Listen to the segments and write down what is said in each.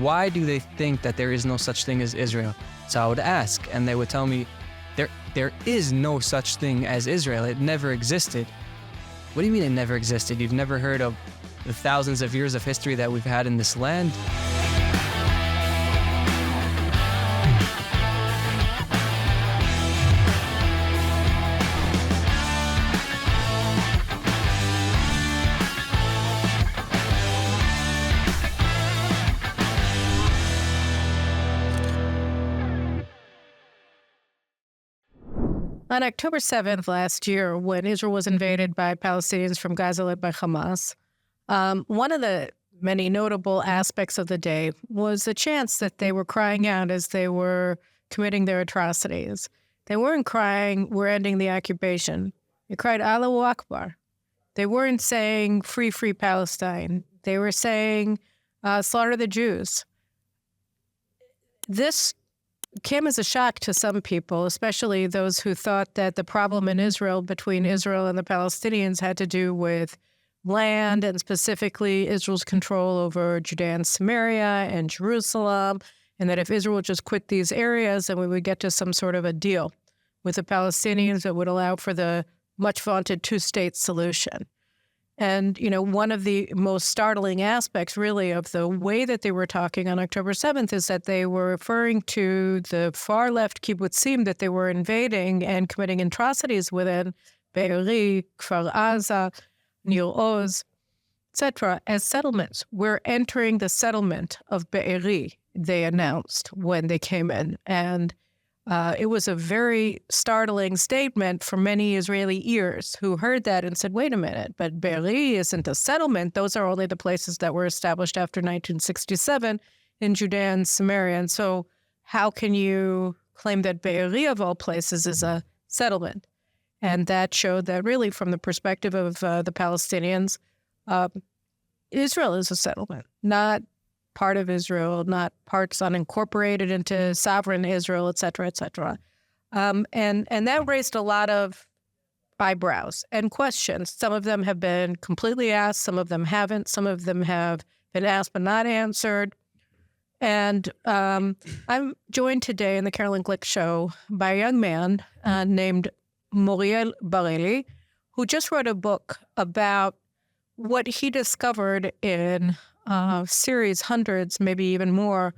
why do they think that there is no such thing as Israel? So I would ask, and they would tell me, there is no such thing as Israel. It never existed. What do you mean it never existed? You've never heard of the thousands of years of history that we've had in this land? On October 7th last year, when Israel was invaded by Palestinians from Gaza led by Hamas, one of the many notable aspects of the day was the chants that they were crying out as they were committing their atrocities. They weren't crying, "We're ending the occupation." They cried, "Allahu Akbar." They weren't saying, "Free, free Palestine." They were saying, "Slaughter the Jews." This came as a shock to some people, especially those who thought that the problem in Israel between Israel and the Palestinians had to do with land and specifically Israel's control over Judea and Samaria and Jerusalem, and that if Israel would just quit these areas, then we would get to some sort of a deal with the Palestinians that would allow for the much vaunted two-state solution. And, one of the most startling aspects, really, of the way that they were talking on October 7th is that they were referring to the far-left kibbutzim that they were invading and committing atrocities within, Be'eri, Kfar Aza, Nir Oz, etc., as settlements. We're entering the settlement of Be'eri, they announced when they came in. And it was a very startling statement for many Israeli ears who heard that and said, wait a minute, but Be'eri isn't a settlement. Those are only the places that were established after 1967 in Judea and Samaria. And so how can you claim that Be'eri, of all places, is a settlement? And that showed that really from the perspective of the Palestinians, Israel is a settlement, not part of Israel, not parts unincorporated into sovereign Israel, et cetera, et cetera. And that raised a lot of eyebrows and questions. Some of them have been completely asked, some of them haven't, some of them have been asked but not answered. And I'm joined today in the Caroline Glick Show by a young man named Moriel Bareli, who just wrote a book about what he discovered in series, hundreds, maybe even more,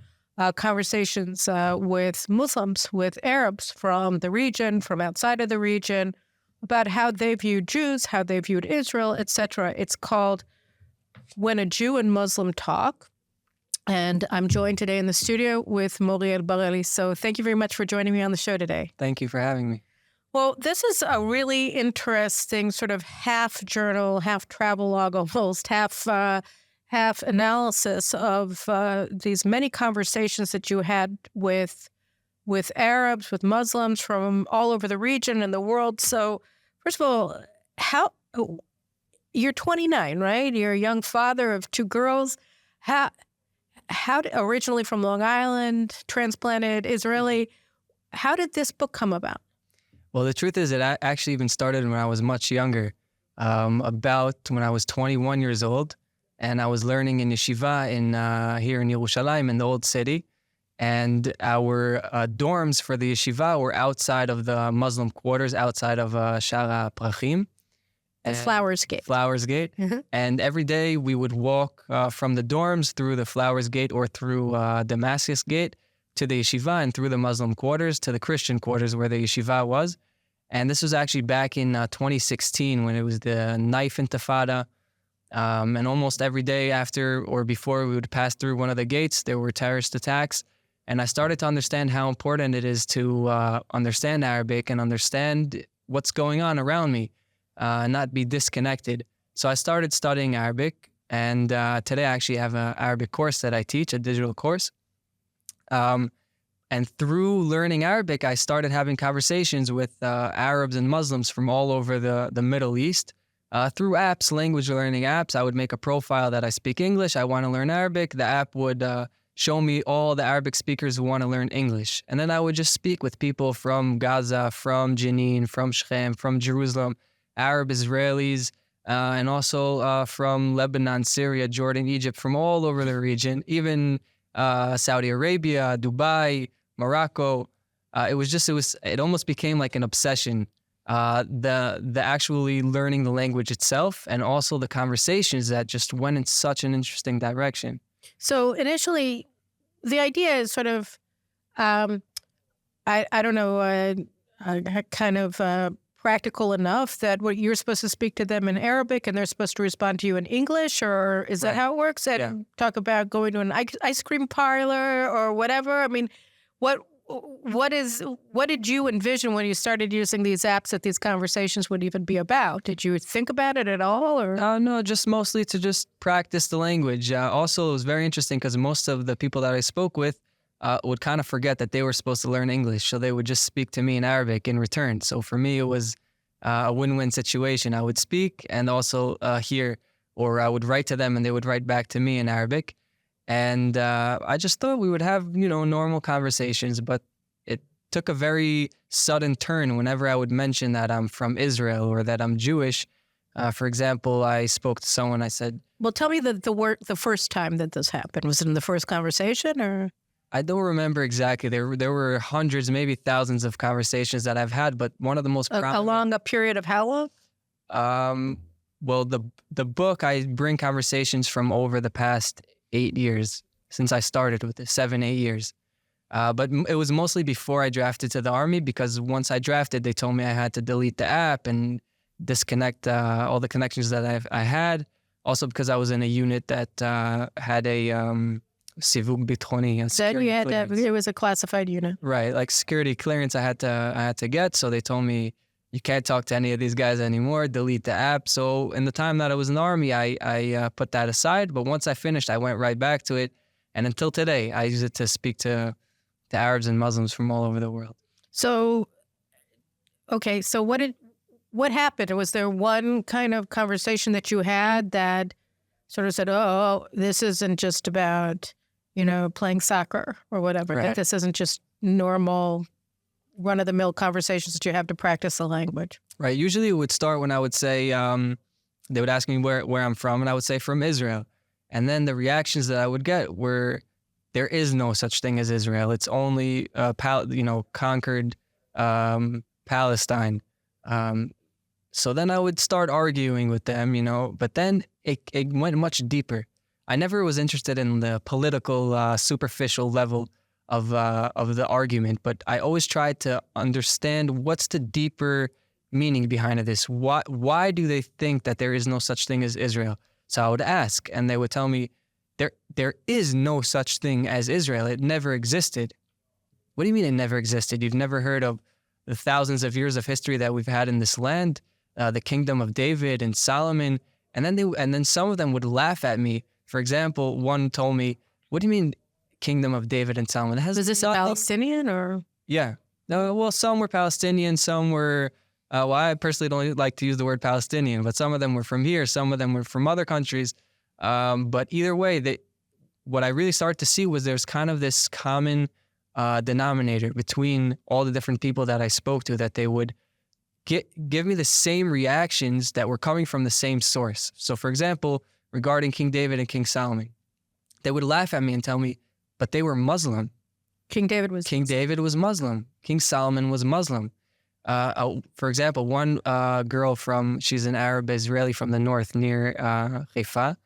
conversations with Muslims, with Arabs from the region, from outside of the region, about how they viewed Jews, how they viewed Israel, etc. It's called When a Jew and Muslim Talk. And I'm joined today in the studio with Moriel Bareli. So thank you very much for joining me on the show today. Thank you for having me. Well, this is a really interesting sort of half journal, half travelogue, almost half analysis of these many conversations that you had with Arabs, with Muslims from all over the region and the world. So, first of all, you're 29, right? You're a young father of two girls. How originally from Long Island, transplanted Israeli, how did this book come about? Well, the truth is it actually even started when I was much younger, about when I was 21 years old. And I was learning in yeshiva here in Yerushalayim, in the old city. And our dorms for the yeshiva were outside of the Muslim quarters, outside of Shara Prachim. Flowers Gate. Flowers Gate. Mm-hmm. And every day we would walk from the dorms through the Flowers Gate or through Damascus Gate to the yeshiva and through the Muslim quarters to the Christian quarters where the yeshiva was. And this was actually back in 2016 when it was the knife intifada. And almost every day after or before we would pass through one of the gates, there were terrorist attacks. And I started to understand how important it is to understand Arabic and understand what's going on around me, and not be disconnected. So I started studying Arabic, and today I actually have an Arabic course that I teach, a digital course. And through learning Arabic, I started having conversations with Arabs and Muslims from all over the Middle East. Through apps, language learning apps, I would make a profile that I speak English, I want to learn Arabic. The app would show me all the Arabic speakers who want to learn English. And then I would just speak with people from Gaza, from Jenin, from Shechem, from Jerusalem, Arab Israelis, and also from Lebanon, Syria, Jordan, Egypt, from all over the region, even Saudi Arabia, Dubai, Morocco. It almost became like an obsession. The actually learning the language itself, and also the conversations that just went in such an interesting direction. So initially, the idea is sort of, I don't know, kind of practical enough that what you're supposed to speak to them in Arabic and they're supposed to respond to you in English, or is that how it works? And talk about going to an ice cream parlor or whatever. I mean, what did you envision when you started using these apps that these conversations would even be about? Did you think about it at all, or? No, just mostly to just practice the language. Also, it was very interesting because most of the people that I spoke with would kind of forget that they were supposed to learn English, so they would just speak to me in Arabic in return. So for me, it was a win-win situation. I would speak and also hear, or I would write to them and they would write back to me in Arabic. And I just thought we would have, normal conversations, but it took a very sudden turn whenever I would mention that I'm from Israel or that I'm Jewish. For example, I spoke to someone, I said... Well, tell me the first time that this happened. Was it in the first conversation, or...? I don't remember exactly. There were hundreds, maybe thousands of conversations that I've had, but one of the most prominent... Along a period of how long? Well, the book, I bring conversations from over the past 8 years since I started with it, 7-8 years. But it was mostly before I drafted to the army, because once I drafted, they told me I had to delete the app and disconnect all the connections that I had. Also because I was in a unit that had a sivug bitroni. It was a classified unit. Right, like security clearance I had to get. So they told me, you can't talk to any of these guys anymore, delete the app. So in the time that I was in the army, I put that aside. But once I finished, I went right back to it. And until today, I use it to speak to Arabs and Muslims from all over the world. So, okay, so what happened? Was there one kind of conversation that you had that sort of said, oh, this isn't just about, playing soccer or whatever. Right. That this isn't just normal run-of-the-mill conversations that you have to practice the language. Right. Usually it would start when I would say, they would ask me where I'm from, and I would say from Israel. And then the reactions that I would get were, there is no such thing as Israel. It's only, conquered Palestine. So then I would start arguing with them, but then it went much deeper. I never was interested in the political, superficial level of the argument, but I always tried to understand what's the deeper meaning behind this. Why do they think that there is no such thing as Israel? So I would ask, and they would tell me, there is no such thing as Israel. It never existed. What do you mean it never existed? You've never heard of the thousands of years of history that we've had in this land, the kingdom of David and Solomon, and then some of them would laugh at me. For example, one told me, "What do you mean, kingdom of David and Solomon?" Was this Palestinian or? Yeah. No. Well, some were Palestinian, some were. Well, I personally don't like to use the word Palestinian, but some of them were from here, some of them were from other countries. But either way, what I really started to see was there's kind of this common denominator between all the different people that I spoke to, that they would give me the same reactions that were coming from the same source. So, for example, regarding King David and King Solomon, they would laugh at me and tell me, but they were Muslim. King David was Muslim. King Solomon was Muslim. For example, one girl she's an Arab Israeli from the north near Haifa,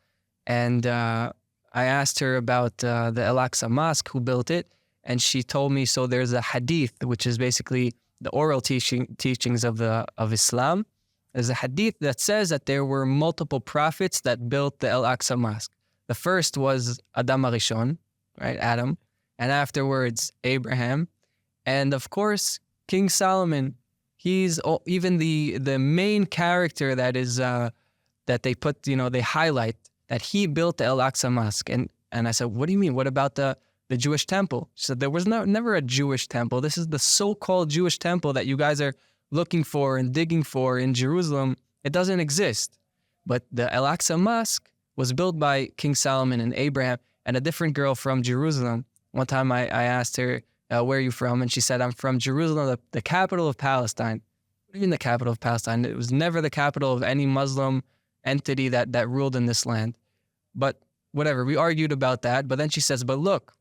and I asked her about the Al-Aqsa Mosque, who built it, and she told me, so there's a hadith, which is basically the oral teachings of Islam. There's a hadith that says that there were multiple prophets that built the Al-Aqsa Mosque. The first was Adam Arishon, right, Adam, and afterwards Abraham, and of course King Solomon. He's even the main character that is that they put, they highlight that he built the Al-Aqsa Mosque. And I said, what do you mean? What about the Jewish temple? She said, there was never a Jewish temple. This is the so-called Jewish temple that you guys are looking for and digging for in Jerusalem. It doesn't exist. But the Al-Aqsa Mosque was built by King Solomon and Abraham and a different girl from Jerusalem. One time I asked her, where are you from? And she said, I'm from Jerusalem, the capital of Palestine. What do you mean the capital of Palestine? It was never the capital of any Muslim entity that ruled in this land. But whatever. We argued about that. But then she says, but look,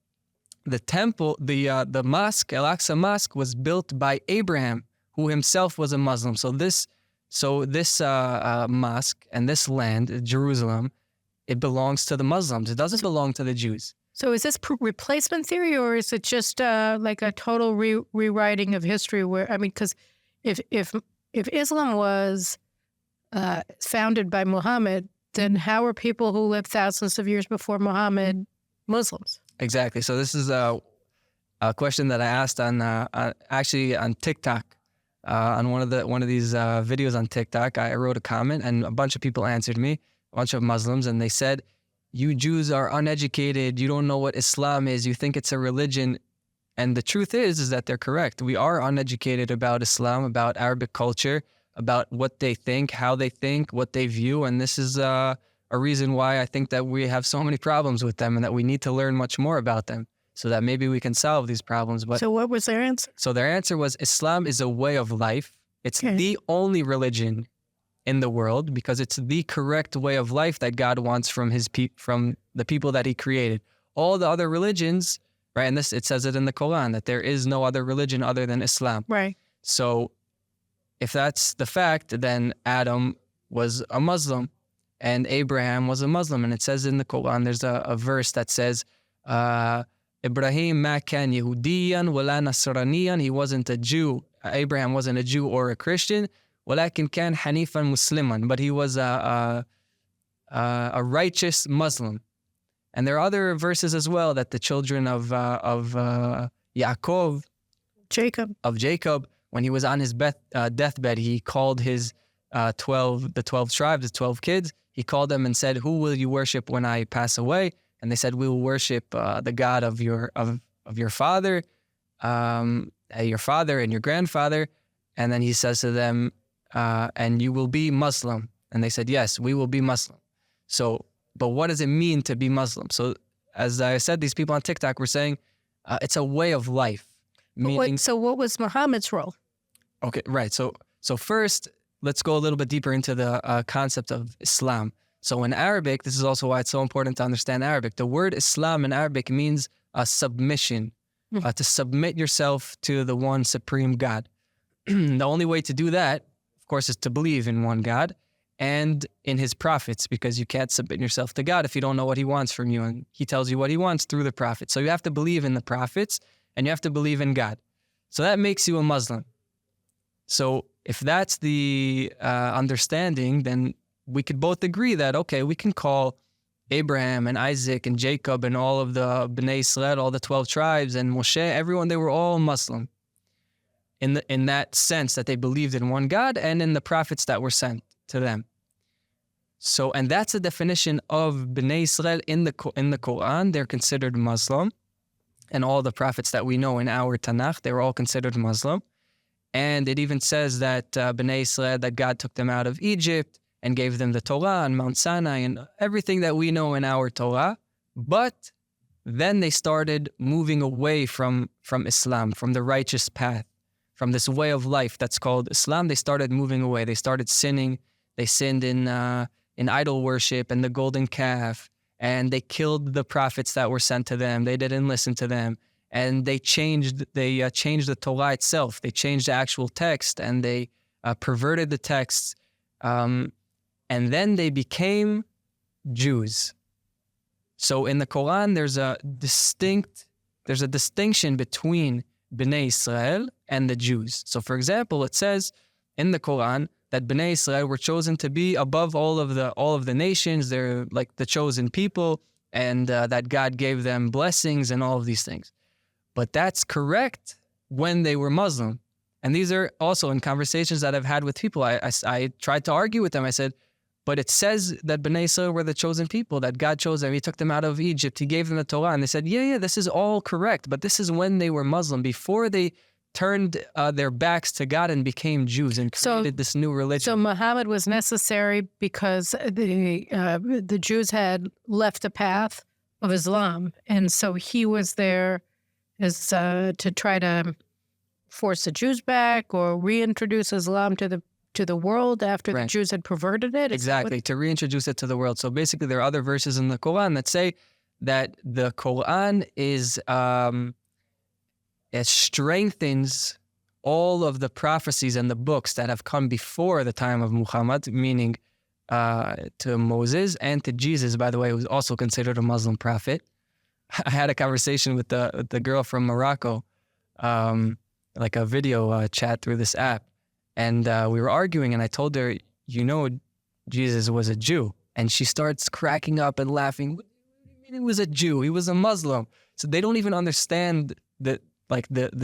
the temple, the mosque, Al-Aqsa Mosque, was built by Abraham, who himself was a Muslim. So this mosque and this land, Jerusalem, it belongs to the Muslims. It doesn't belong to the Jews. So is this replacement theory, or is it just like a total rewriting of history? Where, I mean, because if Islam was founded by Muhammad, then how are people who lived thousands of years before Muhammad Muslims? Exactly. So this is a question that I asked on actually on TikTok, on one of these videos on TikTok. I wrote a comment, and a bunch of people answered me, a bunch of Muslims, and they said, "You Jews are uneducated. You don't know what Islam is. You think it's a religion." And the truth is that they're correct. We are uneducated about Islam, about Arabic culture, about what they think, how they think, what they view, and this is a reason why I think that we have so many problems with them, and that we need to learn much more about them so that maybe we can solve these problems. But so what was their answer? So their answer was, Islam is a way of life. It's the only religion in the world because it's the correct way of life that God wants from from the people that he created. All the other religions, right, and it says it in the Quran, that there is no other religion other than Islam. Right. So if that's the fact, then Adam was a Muslim and Abraham was a Muslim. And it says in the Quran, there's a verse that says, Ibrahim ma kan Yahudiyan wala Nasraniyan. He wasn't a Jew. Abraham wasn't a Jew or a Christian. Walakin kan Hanifan Musliman. But he was a righteous Muslim. And there are other verses as well that the children of Yaakov, Jacob, when he was on his deathbed, he called his 12 tribes, the 12 kids. He called them and said, "Who will you worship when I pass away?" And they said, "We will worship the God of your father, your father and your grandfather." And then he says to them, "And you will be Muslim." And they said, "Yes, we will be Muslim." So, but what does it mean to be Muslim? So, as I said, these people on TikTok were saying it's a way of life. Meaning, so what was Muhammad's role? Okay, right. So first, let's go a little bit deeper into the concept of Islam. So in Arabic, this is also why it's so important to understand Arabic. The word Islam in Arabic means submission, to submit yourself to the one supreme God. The only way to do that, of course, is to believe in one God and in his prophets, because you can't submit yourself to God if you don't know what he wants from you. And he tells you what he wants through the prophets. So you have to believe in the prophets and you have to believe in God. So that makes you a Muslim. So if that's the understanding, then we could both agree that, okay, we can call Abraham and Isaac and Jacob and all of the Bnei Israel, all the 12 tribes, and Moshe, everyone, they were all Muslim in that sense that they believed in one God and in the prophets that were sent to them. So, and that's a definition of Bnei Israel in the Quran. They're considered Muslim, and all the prophets that we know in our Tanakh, they were all considered Muslim. And it even says that Bnei Israel, that God took them out of Egypt and gave them the Torah and Mount Sinai and everything that we know in our Torah. But then they started moving away from Islam, from the righteous path, from this way of life that's called Islam. They started moving away. They started sinning. They sinned in idol worship and the golden calf, and they killed the prophets that were sent to them. They didn't listen to them. And they changed the Torah itself. They changed the actual text, and they perverted the text. And then they became Jews. So in the Quran, there's a distinction between Bnei Israel and the Jews. So for example, it says in the Quran that Bnei Israel were chosen to be above all of the nations. They're like the chosen people, and that God gave them blessings and all of these things. But that's correct when they were Muslim. And these are also in conversations that I've had with people. I tried to argue with them. I said, but it says that Bnei Israel were the chosen people, that God chose them. He took them out of Egypt. He gave them the Torah. And they said, yeah, this is all correct. But this is when they were Muslim, before they turned their backs to God and became Jews and created this new religion. So Muhammad was necessary because the Jews had left the path of Islam. And so he was there as to try to force the Jews back or reintroduce Islam to to the world after the Right. Jews had perverted it? Is that what- Exactly, to reintroduce it to the world. So basically, there are other verses in the Quran that say that the Quran it strengthens all of the prophecies and the books that have come before the time of Muhammad, meaning to Moses and to Jesus, by the way, who was also considered a Muslim prophet. I had a conversation with the girl from Morocco, like a video chat through this app. And we were arguing, and I told her, Jesus was a Jew. And she starts cracking up and laughing. What do you mean he was a Jew? He was a Muslim. So they don't even understand the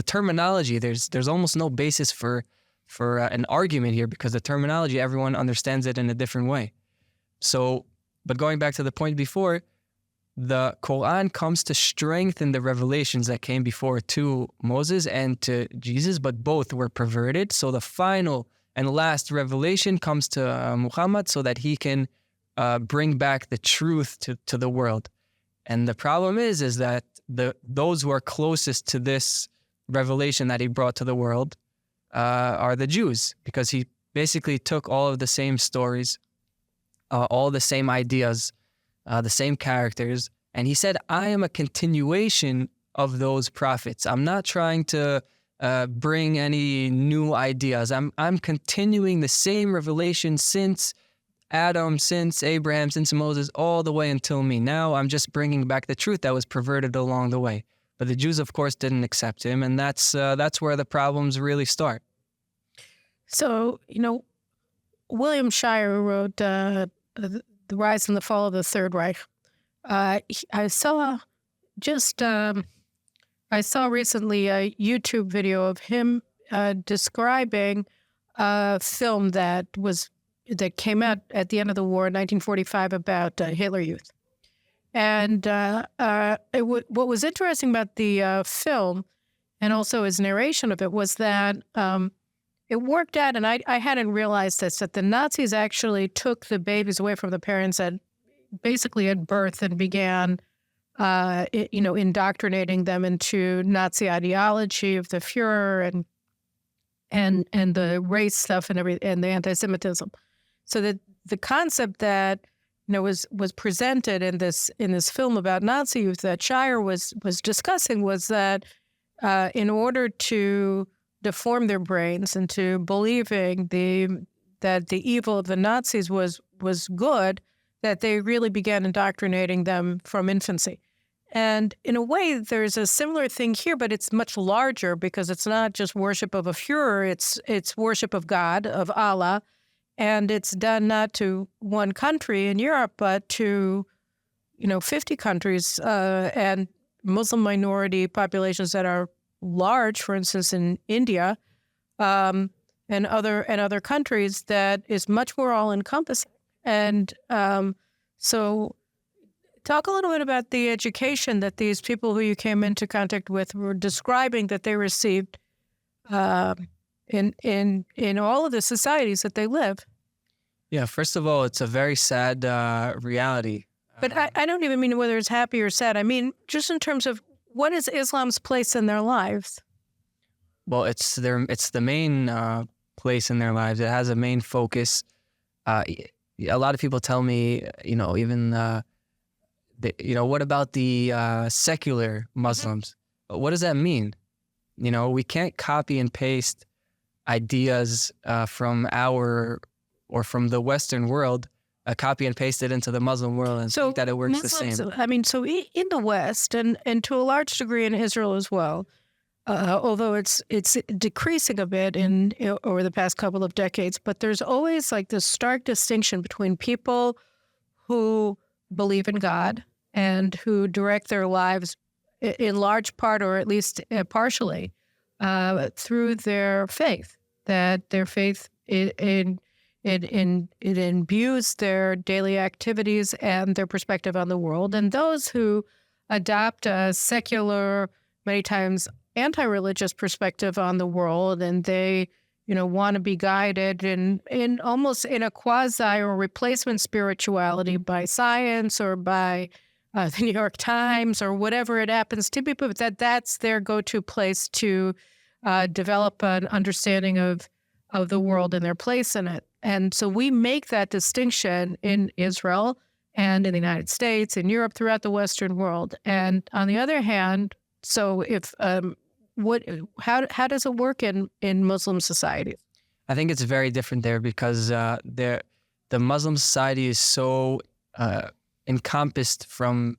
terminology. There's almost no basis for an argument here, because the terminology, everyone understands it in a different way. So, but going back to the point before, the Quran comes to strengthen the revelations that came before to Moses and to Jesus, but both were perverted. So the final and last revelation comes to Muhammad so that he can bring back the truth to the world. And the problem is that those who are closest to this revelation that he brought to the world are the Jews, because he basically took all of the same stories, all the same ideas, the same characters, and he said, I am a continuation of those prophets. I'm not trying to bring any new ideas. I'm continuing the same revelation since Adam, since Abraham, since Moses, all the way until me. Now I'm just bringing back the truth that was perverted along the way. But the Jews, of course, didn't accept him, and that's where the problems really start. So, William Shire, who wrote The Rise and the Fall of the Third Reich, I saw recently a YouTube video of him describing a film that came out at the end of the war in 1945 about Hitler Youth. And what was interesting about the film, and also his narration of it, was that it worked out, and I hadn't realized this, that the Nazis actually took the babies away from the parents basically at birth and began, indoctrinating them into Nazi ideology of the Fuhrer and the race stuff and and the anti-Semitism. So that the concept that was presented in this film about Nazi youth that Shire was discussing was that in order to deform their brains into believing that the evil of the Nazis was good, that they really began indoctrinating them from infancy. And in a way, there's a similar thing here, but it's much larger, because it's not just worship of a Fuhrer, it's worship of God, of Allah, and it's done not to one country in Europe, but to 50 countries and Muslim minority populations that are large, for instance, in India and other countries, that is much more all-encompassing. And so talk a little bit about the education that these people who you came into contact with were describing that they received in all of the societies that they live. Yeah, first of all, it's a very sad reality. But I don't even mean whether it's happy or sad. I mean, just in terms of what is Islam's place in their lives? Well, it's the main place in their lives. It has a main focus. A lot of people tell me, what about the secular Muslims? What does that mean? We can't copy and paste ideas from from the Western world, copy and paste it into the Muslim world and think that it works Muslims, the same. I mean, so in the West and to a large degree in Israel as well, although it's decreasing a bit over the past couple of decades, but there's always like this stark distinction between people who believe in God and who direct their lives in large part, or at least partially, through their faith. That their faith it imbues their daily activities and their perspective on the world. And those who adopt a secular, many times anti-religious perspective on the world, and they, want to be guided in almost in a quasi or replacement spirituality by science or by the New York Times or whatever it happens to be, but that's their go-to place to develop an understanding of of the world and their place in it. And so we make that distinction in Israel and in the United States, in Europe, throughout the Western world. And on the other hand, so if how does it work in Muslim societies? I think it's very different there because the Muslim society is so encompassed from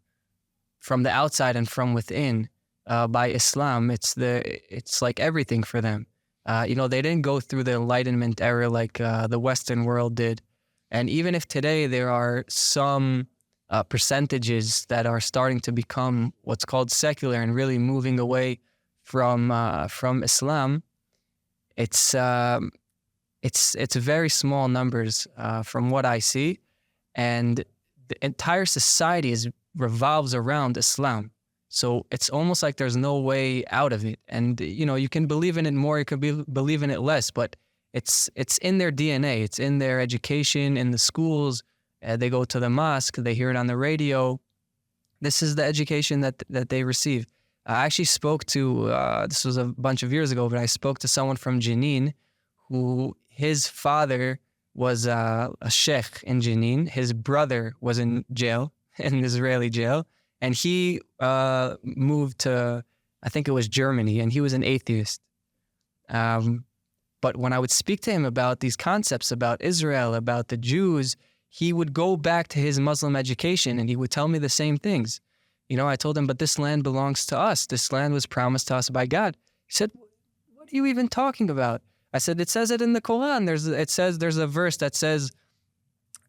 the outside and from within by Islam. It's like everything for them. They didn't go through the Enlightenment era like the Western world did. And even if today there are some percentages that are starting to become what's called secular and really moving away from Islam, it's very small numbers from what I see, and the entire society revolves around Islam. So it's almost like there's no way out of it. And you can believe in it more, you could believe in it less, but it's in their DNA, it's in their education, in the schools. They go to the mosque, they hear it on the radio. This is the education that they receive. I actually spoke to, this was a bunch of years ago, but I spoke to someone from Jenin who his father was a sheikh in Jenin. His brother was in jail, in an Israeli jail. And he moved to, I think it was Germany, and he was an atheist. But when I would speak to him about these concepts, about Israel, about the Jews, he would go back to his Muslim education and he would tell me the same things. I told him, but this land belongs to us. This land was promised to us by God. He said, what are you even talking about? I said, it says it in the Quran. There's a verse that says,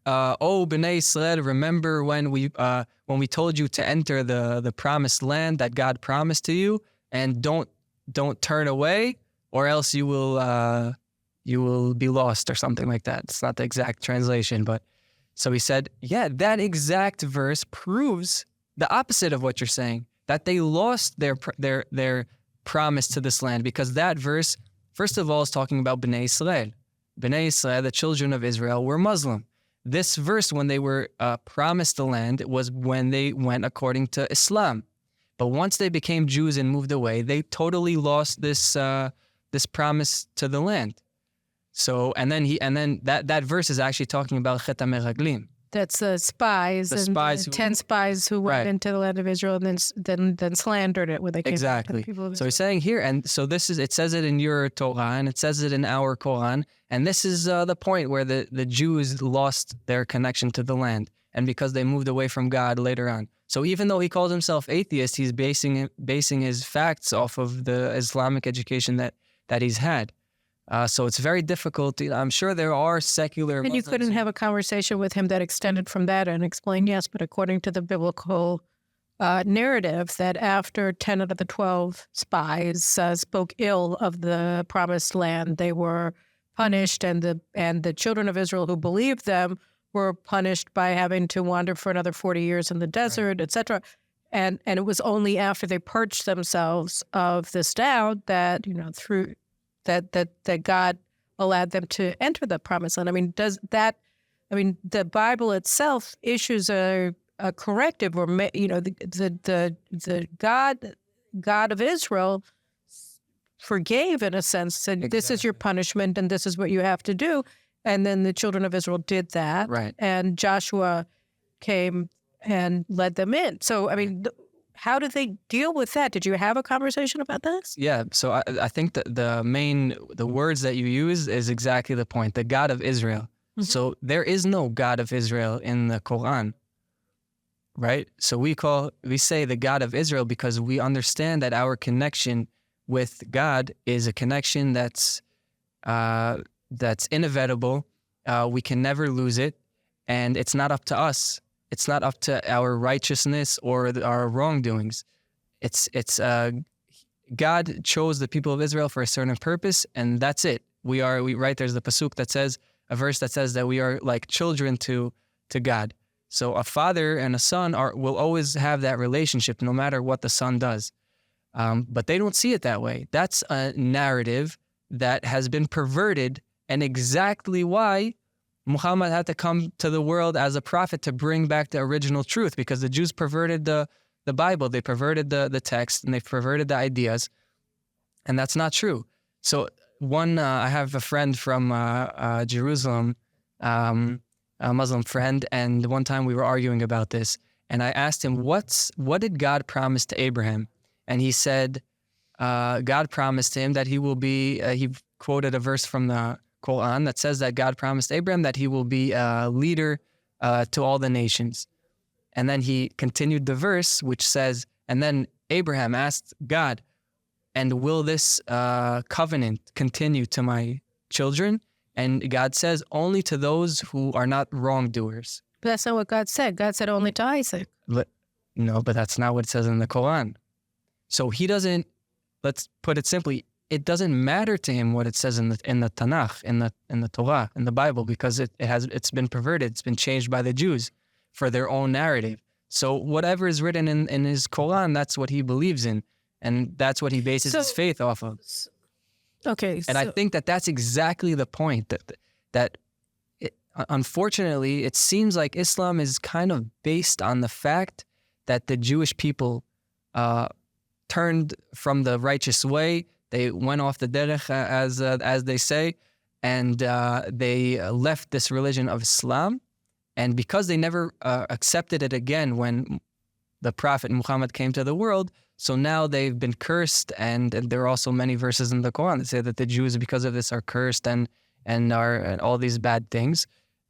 "Oh, Bnei Israel, remember when we told you to enter the promised land that God promised to you, and don't turn away, or else you will be lost," or something like that. It's not the exact translation, but so he said, yeah, that exact verse proves the opposite of what you're saying, that they lost their promise to this land, because that verse, first of all, is talking about Bnei Israel. Bnei Israel, the children of Israel, were Muslim. This verse, when they were promised the land, was when they went according to Islam. But once they became Jews and moved away, they totally lost this promise to the land. So, and then that verse is actually talking about Chet HaMeraglim. That's the spies, The spies who- 10 spies who went Right. into the land of Israel and then slandered it when they came back to the Exactly. people of So Israel. he's saying here, and so it says it in your Torah, and it says it in our Quran, and this is the point where the Jews lost their connection to the land, and because they moved away from God later on. So even though he calls himself atheist, he's basing his facts off of the Islamic education that he's had. So it's very difficult. I'm sure there are secular And you Muslims couldn't have a conversation with him that extended from that and explain, yes, but according to the biblical narrative, that after 10 out of the 12 spies spoke ill of the promised land, they were punished, and the children of Israel who believed them were punished by having to wander for another 40 years in the desert, etc. And it was only after they purged themselves of this doubt that, through that God allowed them to enter the promised land. The Bible itself issues a corrective, or the God of Israel forgave, in a sense, said, this is your punishment and this is what you have to do. And then the children of Israel did that. Right. And Joshua came and led them in. So, how did they deal with that? Did you have a conversation about this? Yeah, so I think that the words that you use is exactly the point, the God of Israel. Mhm. So there is no God of Israel in the Quran, right? So we say the God of Israel because we understand that our connection with God is a connection that's inevitable. We can never lose it, and it's not up to us. It's not up to our righteousness or our wrongdoings. It's God chose the people of Israel for a certain purpose, and that's it. There's the pasuk that says, a verse that says that we are like children to God. So a father and a son will always have that relationship no matter what the son does. But they don't see it that way. That's a narrative that has been perverted, and exactly why Muhammad had to come to the world as a prophet to bring back the original truth, because the Jews perverted the Bible. They perverted the text, and they perverted the ideas, and that's not true. So I have a friend from Jerusalem, a Muslim friend, and one time we were arguing about this, and I asked him, what did God promise to Abraham? And he said, God promised him that he will be, he quoted a verse from the Quran that says that God promised Abraham that he will be a leader to all the nations. And then he continued the verse, which says, and then Abraham asked God, and will this covenant continue to my children? And God says, only to those who are not wrongdoers. But that's not what God said. God said only to Isaac. No, but that's not what it says in the Quran. So he doesn't, let's put it simply, it doesn't matter to him what it says in the Tanakh, in the Torah, in the Bible, because it's been perverted, it's been changed by the Jews for their own narrative. So whatever is written in his Quran, that's what he believes in. And that's what he bases his faith off of. Okay. And I think that that's exactly the point, that unfortunately, it seems like Islam is kind of based on the fact that the Jewish people turned from the righteous way. They went off the derech, as they say, and they left this religion of Islam. And because they never accepted it again when the Prophet Muhammad came to the world, so now they've been cursed, and there are also many verses in the Quran that say that the Jews, because of this, are cursed and all these bad things.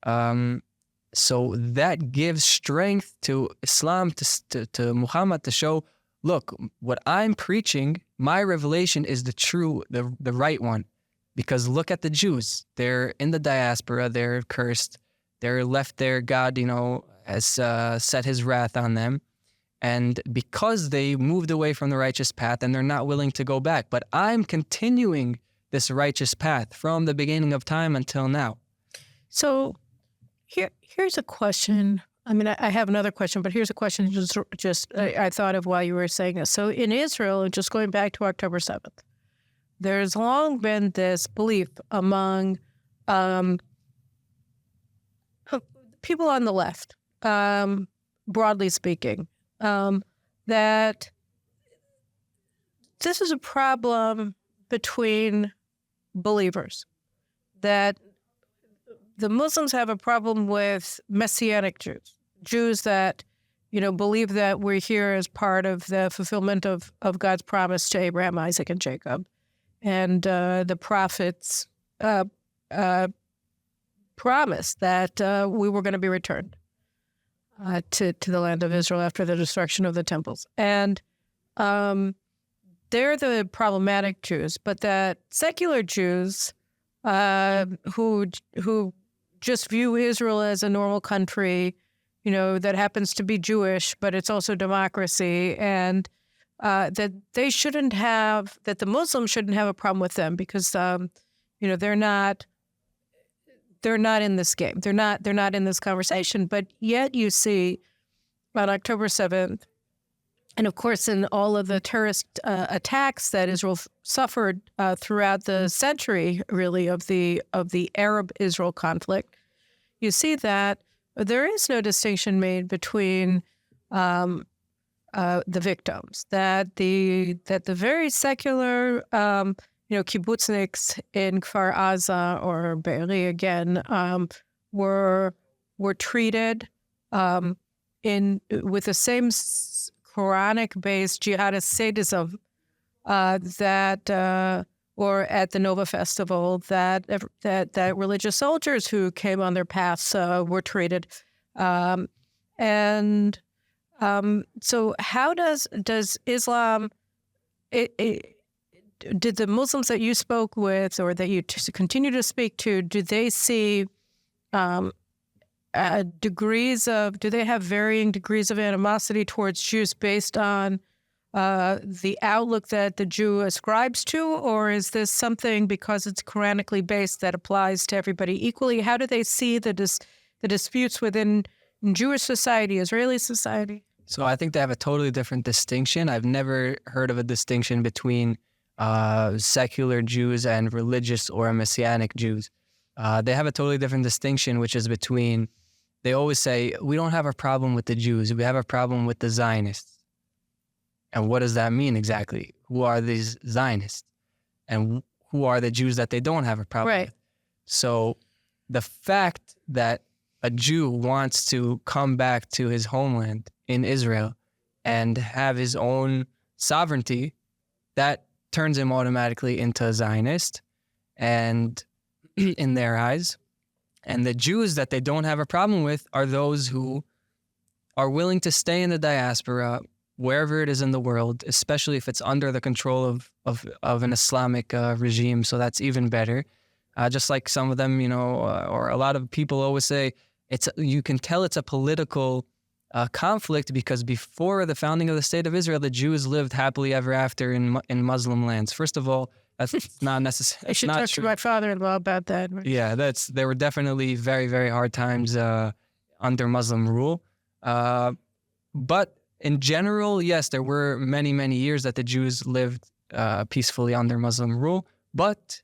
So that gives strength to Islam, to Muhammad, to show, look, what I'm preaching, my revelation is the right one. Because look at the Jews. They're in the diaspora, they're cursed, they're left there, God, has set his wrath on them. And because they moved away from the righteous path and they're not willing to go back. But I'm continuing this righteous path from the beginning of time until now. So here's a question. I mean, I have another question, but here's a question I thought of while you were saying this. So in Israel, just going back to October 7th, there's long been this belief among people on the left, broadly speaking, that this is a problem between believers, that the Muslims have a problem with Messianic Jews that, believe that we're here as part of the fulfillment of God's promise to Abraham, Isaac, and Jacob, and the prophets' promise that we were going to be returned to the land of Israel after the destruction of the temples. And they're the problematic Jews, but that secular Jews who just view Israel as a normal country, that happens to be Jewish, but it's also democracy, and that the Muslims shouldn't have a problem with them because, they're not in this game. They're not in this conversation. But yet you see on October 7th, and of course in all of the terrorist attacks that Israel suffered throughout the century, really, of the Arab-Israel conflict, you see that there is no distinction made between the victims. That the very secular kibbutzniks in Kfar Aza or Be'eri again were treated with the same Quranic-based jihadist sadism or at the Nova Festival that religious soldiers who came on their paths were treated, and so how does Islam? Did the Muslims that you spoke with or that you continue to speak to, do they see do they have varying degrees of animosity towards Jews based on the outlook that the Jew ascribes to, or is this something because it's Quranically based that applies to everybody equally? How do they see the disputes within Jewish society, Israeli society? So I think they have a totally different distinction. I've never heard of a distinction between secular Jews and religious or Messianic Jews. They have a totally different distinction, which is between, they always say, we don't have a problem with the Jews, we have a problem with the Zionists. And what does that mean exactly? Who are these Zionists? And who are the Jews that they don't have a problem Right. with. So the fact that a Jew wants to come back to his homeland in Israel and have his own sovereignty, that turns him automatically into a Zionist, and in their eyes. And the Jews that they don't have a problem with are those who are willing to stay in the diaspora, wherever it is in the world, especially if it's under the control of an Islamic regime. So that's even better. Just like some of them, or a lot of people always say, you can tell it's a political conflict because before the founding of the State of Israel, the Jews lived happily ever after in Muslim lands. First of all, that's not necessary. I should talk to my father-in-law about that. Yeah, there were definitely very, very hard times under Muslim rule. But in general, yes, there were many, many years that the Jews lived peacefully under Muslim rule, but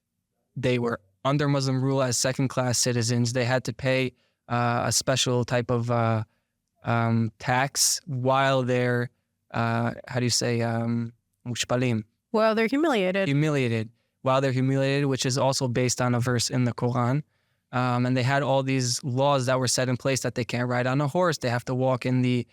they were under Muslim rule as second-class citizens. They had to pay a special type of tax while they're, mushpalim. Well, they're humiliated. Humiliated. While they're humiliated, which is also based on a verse in the Quran. And they had all these laws that were set in place that they can't ride on a horse. They have to walk in the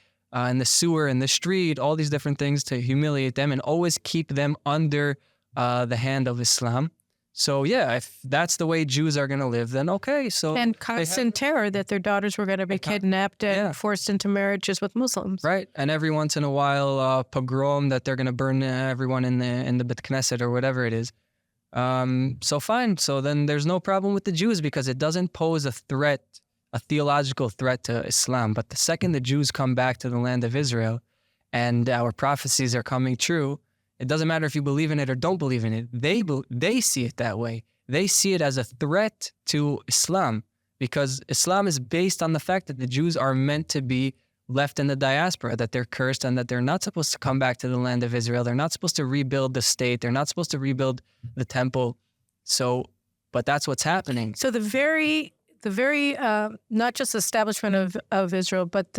sewer, in the street, all these different things to humiliate them and always keep them under the hand of Islam. So yeah, if that's the way Jews are going to live, then okay. So and constant terror that their daughters were going to be kidnapped and forced into marriages with Muslims. Right, and every once in a while, pogrom that they're going to burn everyone in the Bet Knesset or whatever it is. So fine. So then there's no problem with the Jews because it doesn't pose a threat, a theological threat to Islam. But the second the Jews come back to the land of Israel and our prophecies are coming true, it doesn't matter if you believe in it or don't believe in it. They see it that way. They see it as a threat to Islam because Islam is based on the fact that the Jews are meant to be left in the diaspora, that they're cursed and that they're not supposed to come back to the land of Israel. They're not supposed to rebuild the state. They're not supposed to rebuild the temple. So, but that's what's happening. So the very not just establishment of Israel, but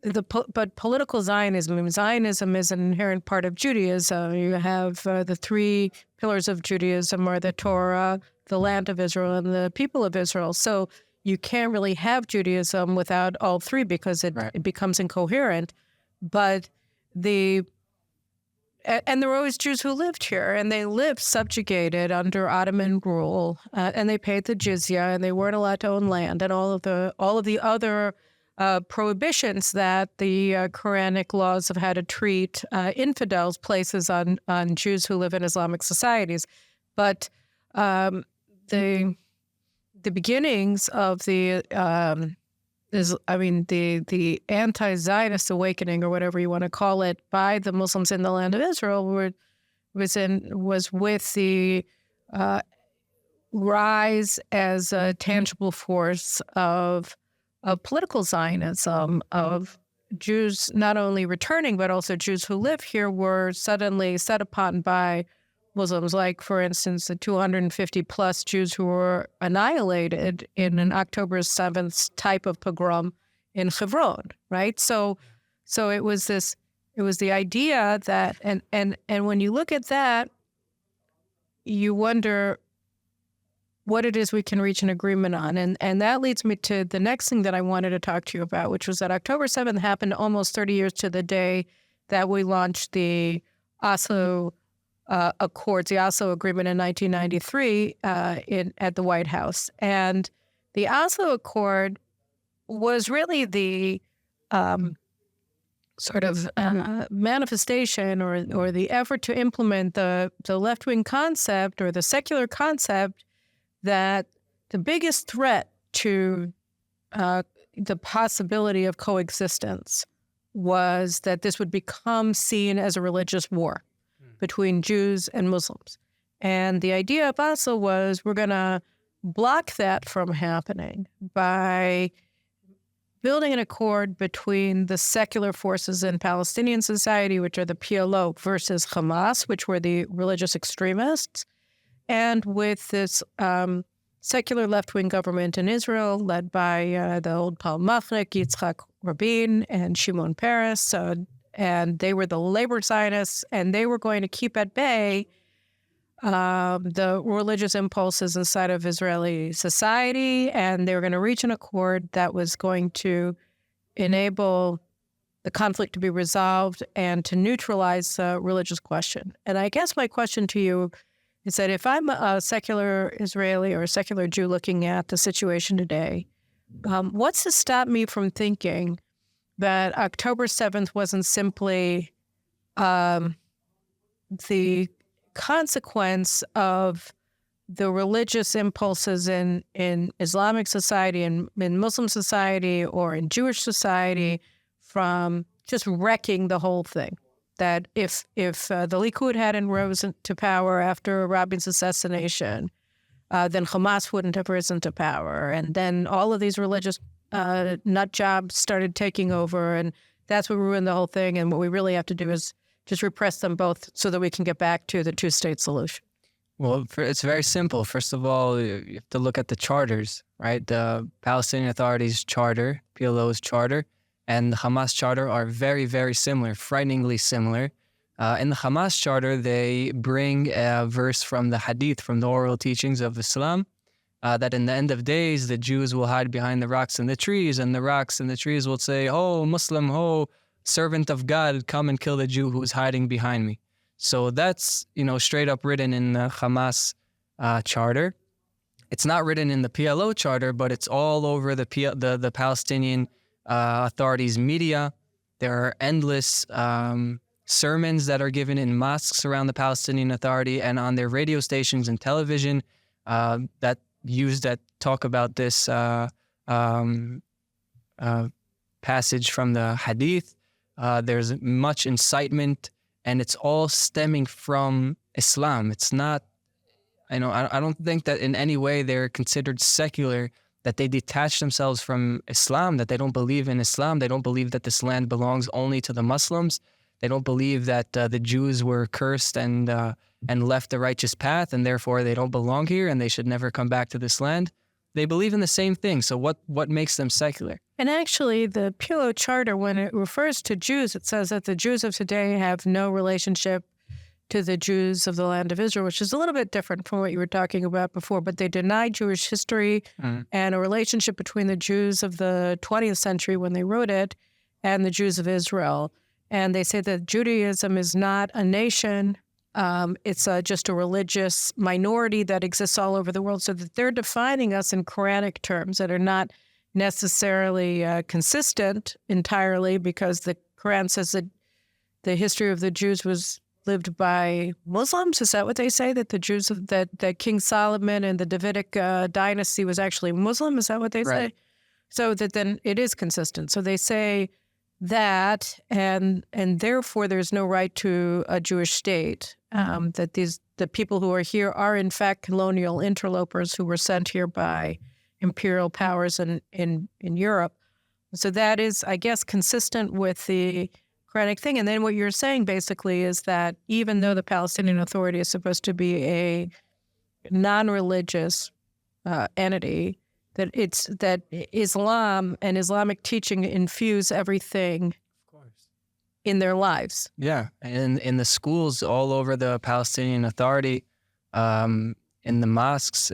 but political Zionism. I mean, Zionism is an inherent part of Judaism. You have the three pillars of Judaism are the Torah, the land of Israel, and the people of Israel. So you can't really have Judaism without all three because it becomes incoherent. But and there were always Jews who lived here, and they lived subjugated under Ottoman rule, and they paid the jizya, and they weren't allowed to own land, and all of the other prohibitions that the Quranic laws of how to treat infidels places on Jews who live in Islamic societies. But the beginnings of the anti-Zionist awakening, or whatever you want to call it, by the Muslims in the land of Israel was with the rise as a tangible force of political Zionism, of Jews not only returning, but also Jews who live here were suddenly set upon by Muslims, like, for instance, the 250 plus Jews who were annihilated in an October 7th type of pogrom in Hebron, right? So it was the idea that, and when you look at that, you wonder what it is we can reach an agreement on. And that leads me to the next thing that I wanted to talk to you about, which was that October 7th happened almost 30 years to the day that we launched the Oslo Accords, the Oslo Agreement in 1993 at the White House. And the Oslo Accord was really the manifestation or the effort to implement the left-wing concept or the secular concept that the biggest threat to the possibility of coexistence was that this would become seen as a religious war between Jews and Muslims. And the idea of Oslo was we're going to block that from happening by building an accord between the secular forces in Palestinian society, which are the PLO, versus Hamas, which were the religious extremists, and with this secular left-wing government in Israel led by the old Palmachnik, Yitzhak Rabin, and Shimon Peres. And they were the labor Zionists, and they were going to keep at bay the religious impulses inside of Israeli society, and they were going to reach an accord that was going to enable the conflict to be resolved and to neutralize the religious question. And I guess my question to you is that if I'm a secular Israeli or a secular Jew looking at the situation today, what's to stop me from thinking that October 7th wasn't simply the consequence of the religious impulses in Islamic society and in Muslim society or in Jewish society from just wrecking the whole thing? That if the Likud hadn't risen to power after Rabin's assassination, then Hamas wouldn't have risen to power. And then all of these religious nut jobs started taking over, and that's what ruined the whole thing. And what we really have to do is just repress them both so that we can get back to the two-state solution. Well, it's very simple. First of all, you have to look at the charters, right? The Palestinian Authority's charter, PLO's charter, and the Hamas charter are very, very similar, frighteningly similar. In the Hamas charter, they bring a verse from the Hadith, from the oral teachings of Islam, that in the end of days, the Jews will hide behind the rocks and the trees, and the rocks and the trees will say, "Oh, Muslim, oh, servant of God, come and kill the Jew who's hiding behind me." So that's, straight up written in the Hamas charter. It's not written in the PLO charter, but it's all over the Palestinian Authority's media. There are endless sermons that are given in mosques around the Palestinian Authority and on their radio stations and television that talk about this passage from the Hadith. There's much incitement, and it's all stemming from Islam. It's not, I don't think that in any way they're considered secular, that they detach themselves from Islam, that they don't believe in Islam. They don't believe that this land belongs only to the Muslims. They don't believe that the Jews were cursed and left the righteous path, and therefore they don't belong here and they should never come back to this land. They believe in the same thing. So what makes them secular? And actually, the PLO charter, when it refers to Jews, it says that the Jews of today have no relationship to the Jews of the land of Israel, which is a little bit different from what you were talking about before. But they deny Jewish history and a relationship between the Jews of the 20th century when they wrote it and the Jews of Israel. And they say that Judaism is not a nation. It's just a religious minority that exists all over the world, so that they're defining us in Quranic terms that are not necessarily consistent entirely, because the Quran says that the history of the Jews was lived by Muslims. Is that what they say? That the Jews, that King Solomon and the Davidic dynasty was actually Muslim? Is that what they say? So that then it is consistent. So they say that, and therefore there's no right to a Jewish state. That the people who are here are in fact colonial interlopers who were sent here by imperial powers in Europe. So that is, I guess, consistent with the Quranic thing. And then what you're saying basically is that even though the Palestinian Authority is supposed to be a non-religious entity, that Islam and Islamic teaching infuse everything in their lives. Yeah, and in the schools all over the Palestinian Authority, in the mosques,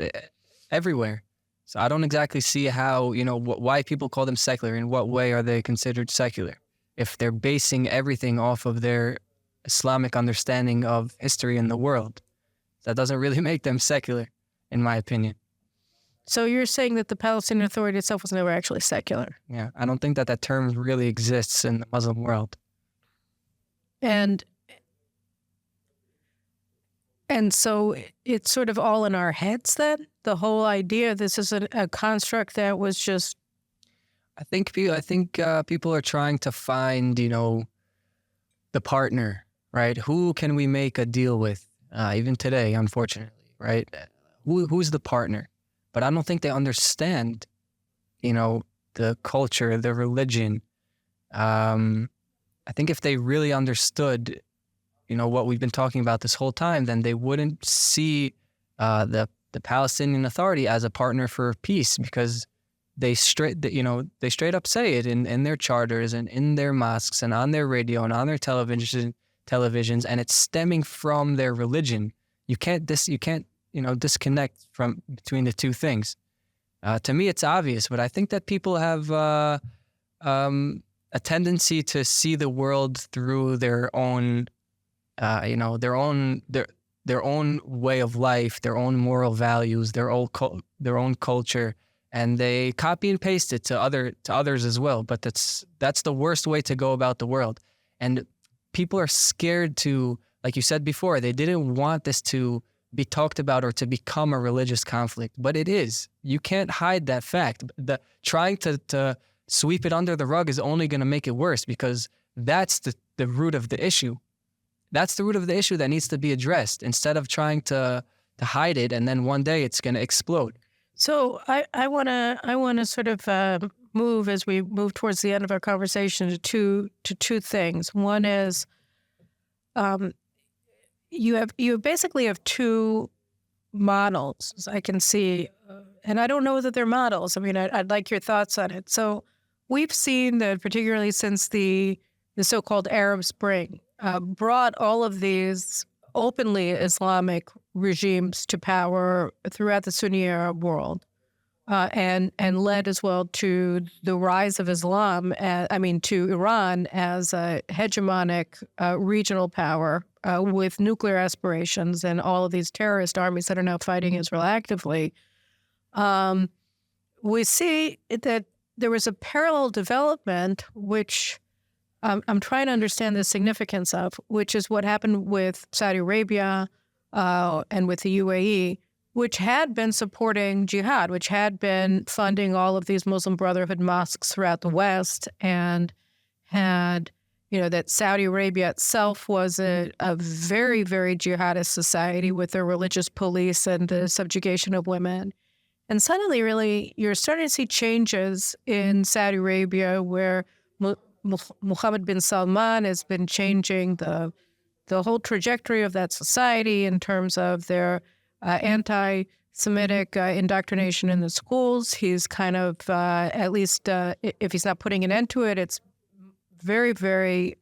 everywhere. So I don't exactly see how, why people call them secular. In what way are they considered secular? If they're basing everything off of their Islamic understanding of history in the world, that doesn't really make them secular, in my opinion. So you're saying that the Palestinian Authority itself was never actually secular? Yeah, I don't think that term really exists in the Muslim world. And so it's sort of all in our heads then? The whole idea, this is a construct that was just... I think people are trying to find, the partner, right? Who can we make a deal with? Even today, unfortunately, right? Who's the partner? But I don't think they understand, the culture, the religion. I think if they really understood, what we've been talking about this whole time, then they wouldn't see the Palestinian Authority as a partner for peace, because they straight up say it in their charters and in their mosques and on their radio and on their televisions, and it's stemming from their religion. You can't disconnect from between the two things. To me, it's obvious, but I think that people have a tendency to see the world through their own, their own way of life, their own moral values, their own culture, and they copy and paste it to others as well. But that's the worst way to go about the world. And people are scared to, like you said before, they didn't want this to be talked about or to become a religious conflict, but it is. You can't hide that fact. Trying to sweep it under the rug is only going to make it worse, because that's the root of the issue. That's the root of the issue that needs to be addressed, instead of trying to hide it, and then one day it's going to explode. So I want to sort of move, as we move towards the end of our conversation, to two things. One is you basically have two models I can see, and I don't know that they're models. I mean, I'd like your thoughts on it. So we've seen that, particularly since the so-called Arab Spring, brought all of these openly Islamic regimes to power throughout the Sunni Arab world, and led as well to the rise of Islam, to Iran as a hegemonic regional power with nuclear aspirations, and all of these terrorist armies that are now fighting Israel actively. We see that there was a parallel development, which I'm trying to understand the significance of, which is what happened with Saudi Arabia and with the UAE, which had been supporting jihad, which had been funding all of these Muslim Brotherhood mosques throughout the West, and had, that Saudi Arabia itself was a very, very jihadist society with their religious police and the subjugation of women. And suddenly, really, you're starting to see changes in Saudi Arabia, where Mohammed bin Salman has been changing the whole trajectory of that society in terms of their anti-Semitic indoctrination in the schools. He's kind of, at least if he's not putting an end to it, it's very, very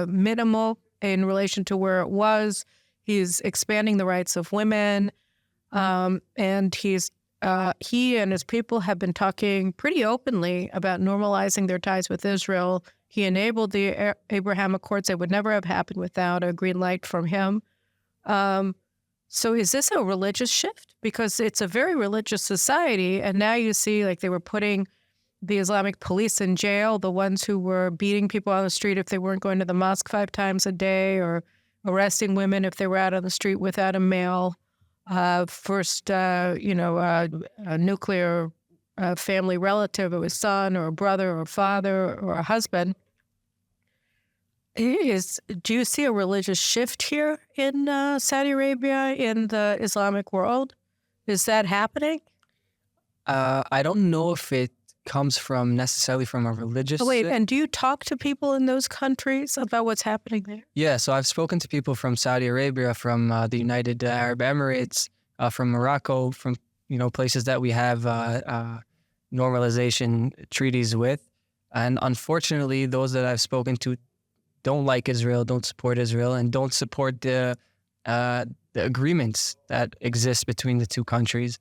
minimal in relation to where it was. He's expanding the rights of women, and he and his people have been talking pretty openly about normalizing their ties with Israel. He enabled the Abraham Accords. They would never have happened without a green light from him. So is this a religious shift? Because it's a very religious society, and now you see, like, they were putting the Islamic police in jail, the ones who were beating people on the street if they weren't going to the mosque 5 times a day, or arresting women if they were out on the street without a male. A nuclear family relative, or a son, or a brother, or a father, or a husband. Do you see a religious shift here in Saudi Arabia, in the Islamic world? Is that happening? I don't know if it comes necessarily from a religious... Oh, wait, and do you talk to people in those countries about what's happening there? Yeah, so I've spoken to people from Saudi Arabia, from the United Arab Emirates, from Morocco, from places that we have normalization treaties with. And unfortunately, those that I've spoken to don't like Israel, don't support Israel, and don't support the agreements that exist between the two countries.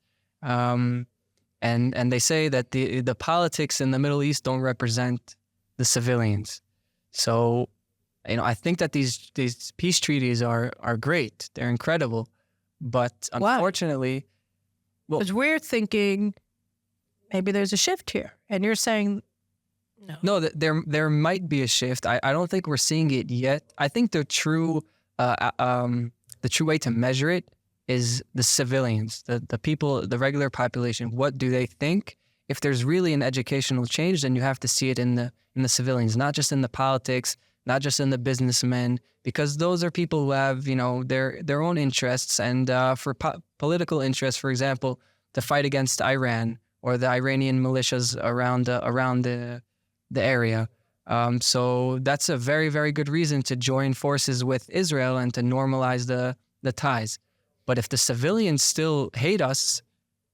And they say that the politics in the Middle East don't represent the civilians. So, I think that these peace treaties are great. They're incredible. But unfortunately... Because we're thinking maybe there's a shift here. And you're saying no. No, there might be a shift. I don't think we're seeing it yet. I think the true way to measure it is the civilians, the people, the regular population. What do they think? If there's really an educational change, then you have to see it in the civilians, not just in the politics, not just in the businessmen, because those are people who have, their own interests, and for political interests, for example, to fight against Iran or the Iranian militias around the area. So that's a very, very good reason to join forces with Israel and to normalize the ties. But if the civilians still hate us,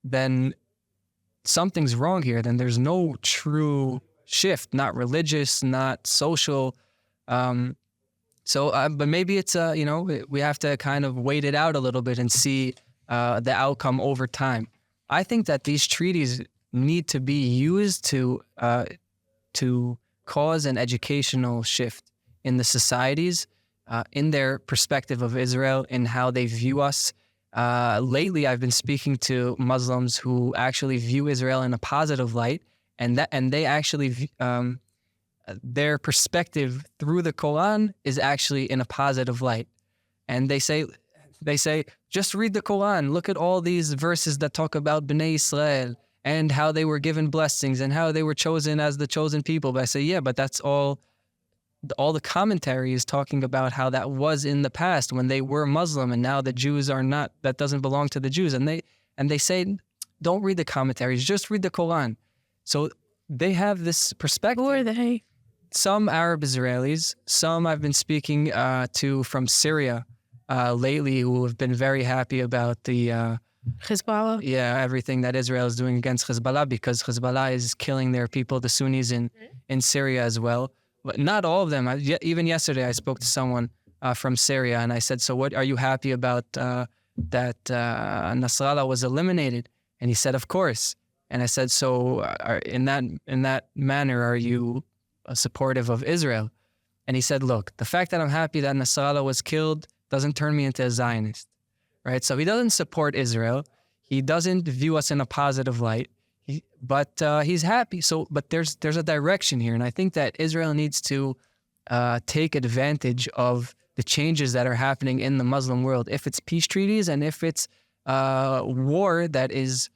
then something's wrong here. Then there's no true shift, not religious, not social. So, but maybe it's, we have to kind of wait it out a little bit and see the outcome over time. I think that these treaties need to be used to cause an educational shift in the societies, in their perspective of Israel, in how they view us. Lately, I've been speaking to Muslims who actually view Israel in a positive light, and they actually their perspective through the Quran is actually in a positive light. And they say, just read the Quran. Look at all these verses that talk about Bnei Israel and how they were given blessings and how they were chosen as the chosen people. But I say, yeah, but that's all the commentary is talking about how that was in the past when they were Muslim, and now the Jews are not. That doesn't belong to the Jews. And they say, don't read the commentaries, just read the Quran. So they have this perspective. Who are they? Some Arab Israelis, some I've been speaking to from Syria lately, who have been very happy about the Hezbollah? Yeah, everything that Israel is doing against Hezbollah, because Hezbollah is killing their people, the Sunnis in Syria as well. But not all of them. Even yesterday, I spoke to someone from Syria, and I said, so what, are you happy about that Nasrallah was eliminated? And he said, of course. And I said, so in that manner, are you supportive of Israel? And he said, look, the fact that I'm happy that Nasrallah was killed doesn't turn me into a Zionist, right? So he doesn't support Israel. He doesn't view us in a positive light, but he's happy. So, but there's a direction here. And I think that Israel needs to take advantage of the changes that are happening in the Muslim world. If it's peace treaties and if it's war that is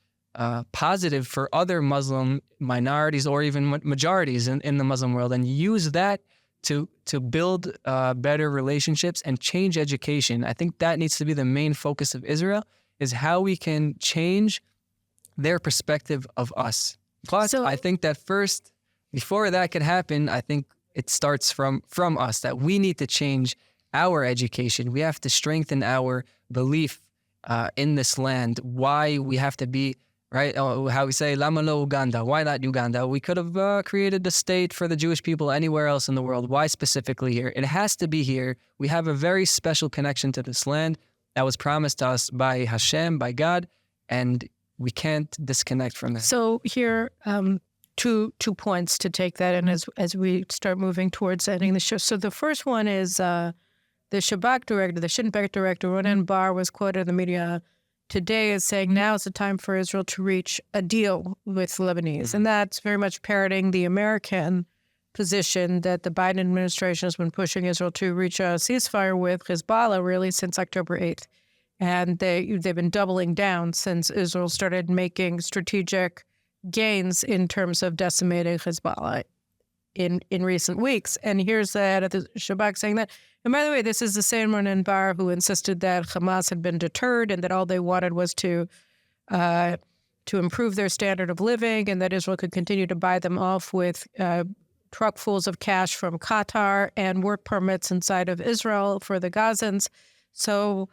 positive for other Muslim minorities or even majorities in the Muslim world, and use that to build better relationships and change education. I think that needs to be the main focus of Israel, is how we can change their perspective of us. But I think that first, before that could happen, I think it starts from us, that we need to change our education. We have to strengthen our belief in this land, why we have to be, right? How we say, Lama lo Uganda? Why not Uganda? We could have created the state for the Jewish people anywhere else in the world. Why specifically here? It has to be here. We have a very special connection to this land that was promised to us by Hashem, by God, and we can't disconnect from that. So here, two points to take that in as we start moving towards ending the show. So the first one is the Shabak director, the Shin Bet director, Ronen Bar, was quoted in the media today as saying now is the time for Israel to reach a deal with the Lebanese. And that's very much parroting the American position that the Biden administration has been pushing Israel to reach a ceasefire with Hezbollah really since October 8th. And they've been doubling down since Israel started making strategic gains in terms of decimating Hezbollah in recent weeks. And here's the head of the Shabak saying that. And by the way, this is the same Ronen Bar who insisted that Hamas had been deterred and that all they wanted was to improve their standard of living, and that Israel could continue to buy them off with truckfuls of cash from Qatar and work permits inside of Israel for the Gazans. So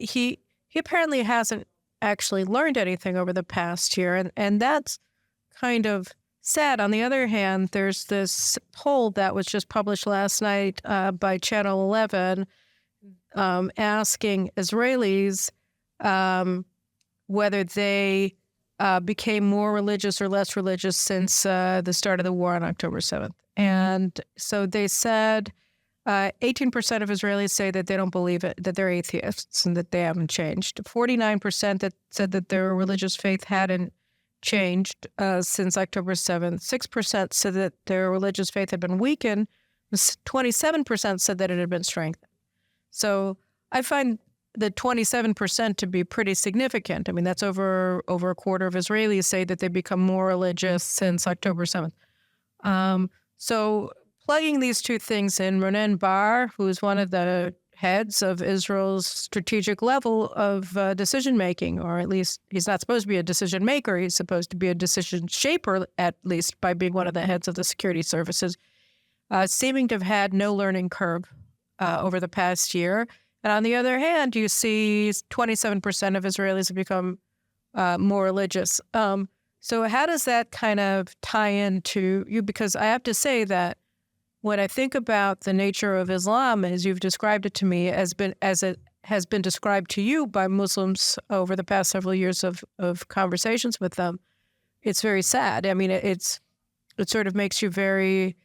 he apparently hasn't actually learned anything over the past year, and that's kind of sad. On the other hand, there's this poll that was just published last night by Channel 11 asking Israelis whether they became more religious or less religious since the start of the war on October 7th. And so they said 18% of Israelis say that they don't believe it, that they're atheists and that they haven't changed. 49% that said that their religious faith hadn't changed since October 7th. 6% said that their religious faith had been weakened. 27% said that it had been strengthened. So I find the 27% to be pretty significant. I mean, that's over a quarter of Israelis say that they've become more religious since October 7th. So plugging these two things in, Ronen Bar, who's one of the heads of Israel's strategic level of decision-making, or at least he's not supposed to be a decision maker, he's supposed to be a decision shaper, at least by being one of the heads of the security services, seeming to have had no learning curve over the past year. And on the other hand, you see 27% of Israelis have become more religious. So how does that kind of tie into you? Because I have to say that when I think about the nature of Islam, as you've described it to me, as it has been described to you by Muslims over the past several years of conversations with them, it's very sad. I mean, it sort of makes you very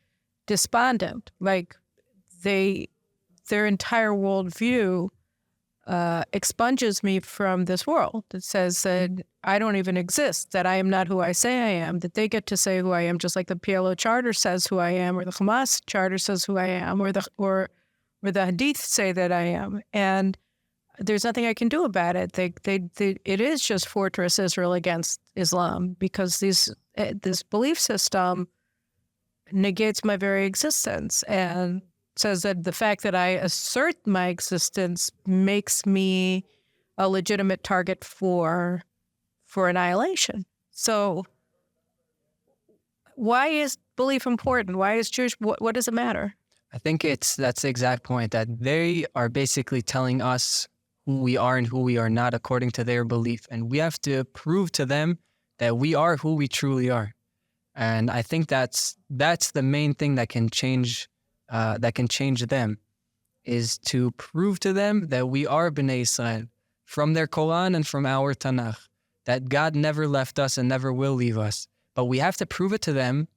despondent. Like their entire worldview expunges me from this world. It says that I don't even exist, that I am not who I say I am, that they get to say who I am, just like the PLO charter says who I am, or the Hamas charter says who I am, or the Hadith say that I am. And there's nothing I can do about it. It is just Fortress Israel against Islam, because this belief system negates my very existence and says that the fact that I assert my existence makes me a legitimate target for annihilation. So why is belief important? Why is Jewish? What does it matter? I think that's the exact point, that they are basically telling us who we are and who we are not according to their belief. And we have to prove to them that we are who we truly are. And I think that's the main thing that can change them, is to prove to them that we are Bnei Israel from their Quran and from our Tanakh, that God never left us and never will leave us. But we have to prove it to them,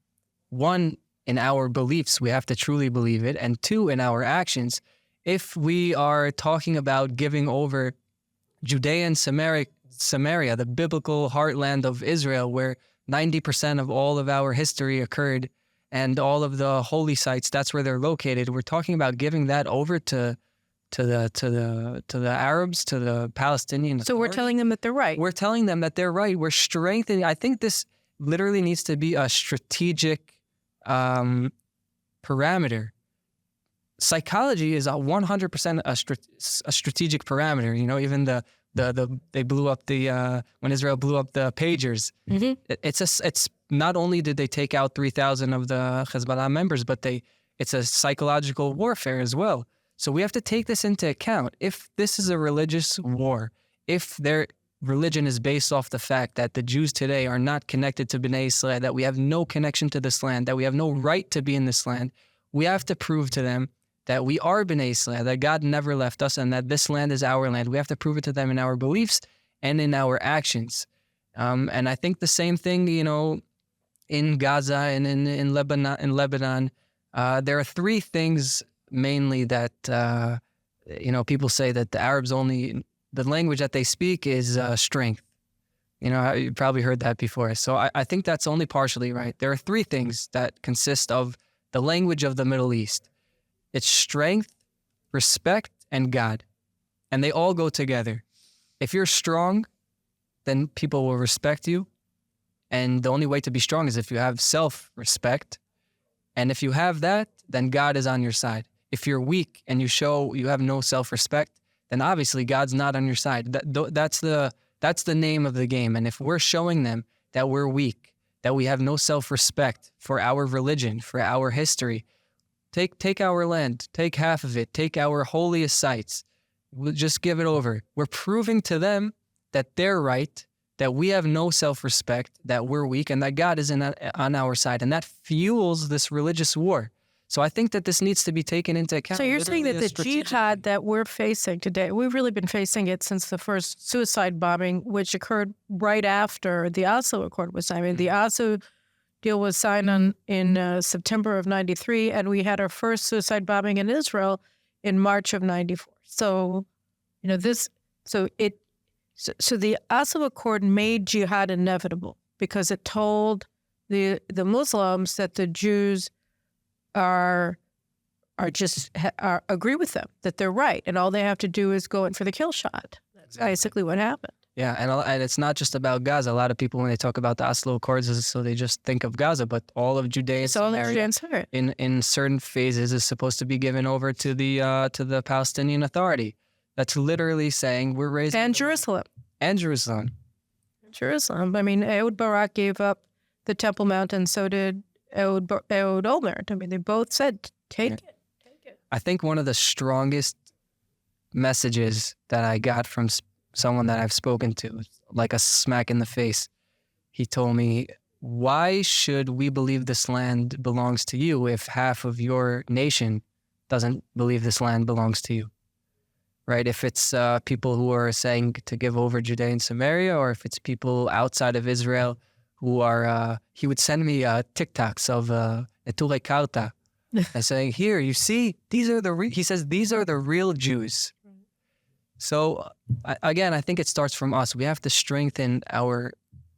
one, in our beliefs, we have to truly believe it, and two, in our actions. If we are talking about giving over Judea and Samaria, the biblical heartland of Israel, where 90% of all of our history occurred, and all of the holy sites, that's where they're located. We're talking about giving that over to the Arabs, to the Palestinian authority. So we're telling them that they're right. We're telling them that they're right. We're strengthening. I think this literally needs to be a strategic parameter. Psychology is 100% a strategic parameter. You know, even they blew up when Israel blew up the pagers. Mm-hmm. It's not only did they take out 3,000 of the Hezbollah members, but it's a psychological warfare as well. So we have to take this into account. If this is a religious war, if their religion is based off the fact that the Jews today are not connected to Bnei Israel, that we have no connection to this land, that we have no right to be in this land, we have to prove to them that we are Bnei Israel, that God never left us, and that this land is our land. We have to prove it to them in our beliefs and in our actions. And I think the same thing, you know, in Gaza and in Lebanon, there are three things mainly that, people say that the Arabs the language that they speak is strength. You know, you probably heard that before. So I think that's only partially right. There are three things that consist of the language of the Middle East. It's strength, respect, and God. And they all go together. If you're strong, then people will respect you. And the only way to be strong is if you have self-respect. And if you have that, then God is on your side. If you're weak and you have no self-respect, then obviously God's not on your side. That's the name of the game. And if we're showing them that we're weak, that we have no self-respect for our religion, for our history, take our land, take half of it, take our holiest sites, we'll just give it over. We're proving to them that they're right, that we have no self-respect, that we're weak, and that God is on our side. And that fuels this religious war. So I think that this needs to be taken into account. So you're saying that the jihad that we're facing today, we've really been facing it since the first suicide bombing, which occurred right after the Oslo Accord was signed. I mean, the Oslo deal was signed in September of 93, and we had our first suicide bombing in Israel in March of 94. So, so the Oslo Accord made jihad inevitable because it told the Muslims that the Jews agree with them, that they're right, and all they have to do is go in for the kill shot. That's basically what happened. Yeah, and it's not just about Gaza. A lot of people, when they talk about the Oslo Accords, so they just think of Gaza, but all of Judea and Samaria in certain phases is supposed to be given over to the Palestinian Authority. That's literally saying we're raising... And Jerusalem. And Jerusalem. Jerusalem. I mean, Ehud Barak gave up the Temple Mount, and so did Ehud Olmert. I mean, they both said, take it. I think one of the strongest messages that I got from someone that I've spoken to, like a smack in the face, he told me, why should we believe this land belongs to you if half of your nation doesn't believe this land belongs to you? Right? If it's people who are saying to give over Judea and Samaria, or if it's people outside of Israel who are, he would send me TikToks of Neturei Karta and saying, here, you see, these are he says, these are the real Jews. So again, I think it starts from us. We have to strengthen our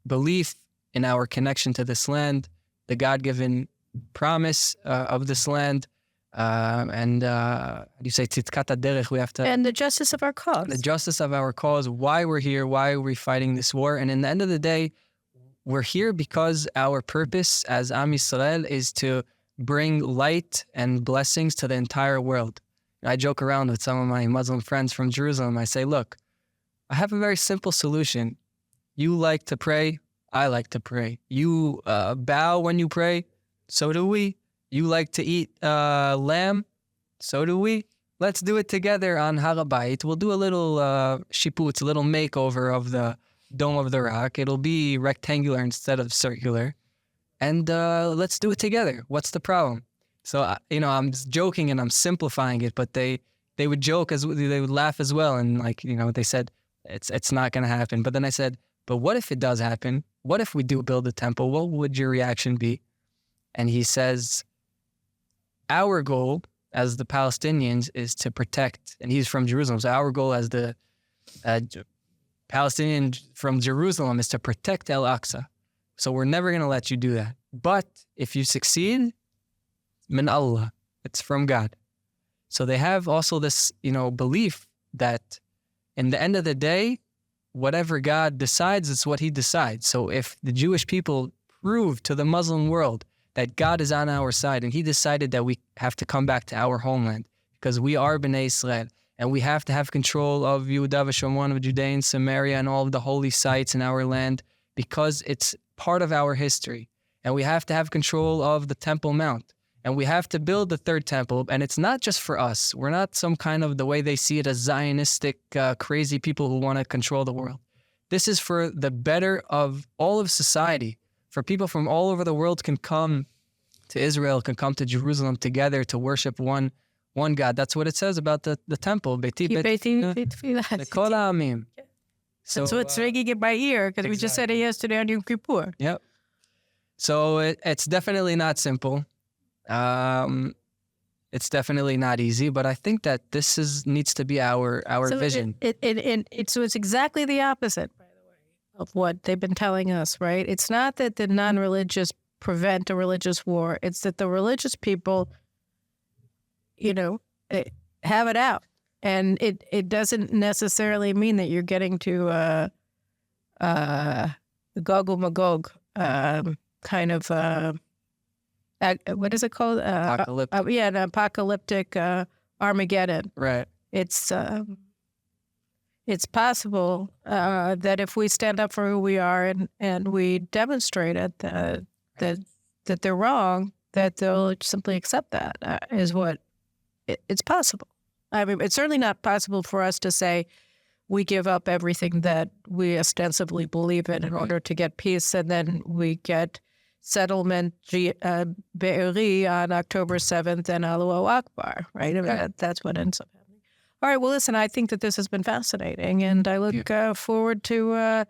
belief in our connection to this land, the God-given promise of this land. And you say tzidkat haderech, we have to, and the justice of our cause. The justice of our cause, why we're here, why are we fighting this war. And in the end of the day, we're here because our purpose as Am Yisrael is to bring light and blessings to the entire world. I joke around with some of my Muslim friends from Jerusalem. I say, look, I have a very simple solution. You like to pray, I like to pray. You bow when you pray, so do we. You like to eat lamb, so do we. Let's do it together on Har HaBayit. We'll do a little shiputz, a little makeover of the Dome of the Rock. It'll be rectangular instead of circular. And let's do it together. What's the problem? So, I'm joking and I'm simplifying it, but they would joke, they would laugh as well. And they said, it's not going to happen. But then I said, but what if it does happen? What if we do build a temple? What would your reaction be? And he says, our goal as the Palestinians is to protect, and he's from Jerusalem, so our goal as the Palestinian from Jerusalem is to protect Al-Aqsa. So we're never going to let you do that. But if you succeed, min Allah, it's from God. So they have also this, belief that in the end of the day, whatever God decides, it's what he decides. So if the Jewish people prove to the Muslim world that God is on our side, and he decided that we have to come back to our homeland because we are Bnei Israel, and we have to have control of Yehuda v'Shomron, of Judea and Samaria, and all of the holy sites in our land because it's part of our history. And we have to have control of the Temple Mount. And we have to build the third temple. And it's not just for us. We're not some kind of, the way they see it, as Zionistic, crazy people who want to control the world. This is for the better of all of society. For people from all over the world can come to Israel, can come to Jerusalem together to worship one God. That's what it says about the temple. Lekol ha'amim. That's what's ringing in my ear, because we just said it yesterday on Yom Kippur. Yep. So it's definitely not simple. It's definitely not easy, but I think that this needs to be our vision. So it's exactly the opposite, by the way, of what they've been telling us, right? It's not that the non-religious prevent a religious war. It's that the religious people, have it out. And it doesn't necessarily mean that you're getting to Gog and Magog kind of, what is it called? Apocalyptic. An apocalyptic Armageddon. Right. It's possible that if we stand up for who we are and we demonstrate it, that they're wrong, that they'll simply accept that is what it's possible. I mean, it's certainly not possible for us to say we give up everything that we ostensibly believe in order to get peace, and then we get settlement Be'eri on October 7th and Allahu Akbar, right? I mean, that's what ends up happening. All right, well, listen, I think that this has been fascinating, and I look forward to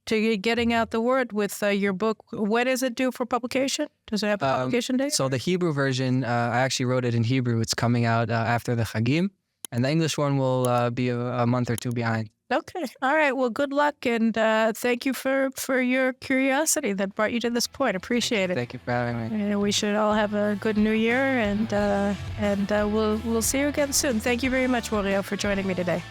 getting out the word with your book. When is it due for publication? Does it have a publication date? So the Hebrew version, I actually wrote it in Hebrew. It's coming out after the Chagim. And the English one will be a month or two behind. Okay. All right. Well, good luck. And thank you for your curiosity that brought you to this point. Appreciate it. Thank you for having me. And we should all have a good new year. And we'll see you again soon. Thank you very much, Moriel, for joining me today.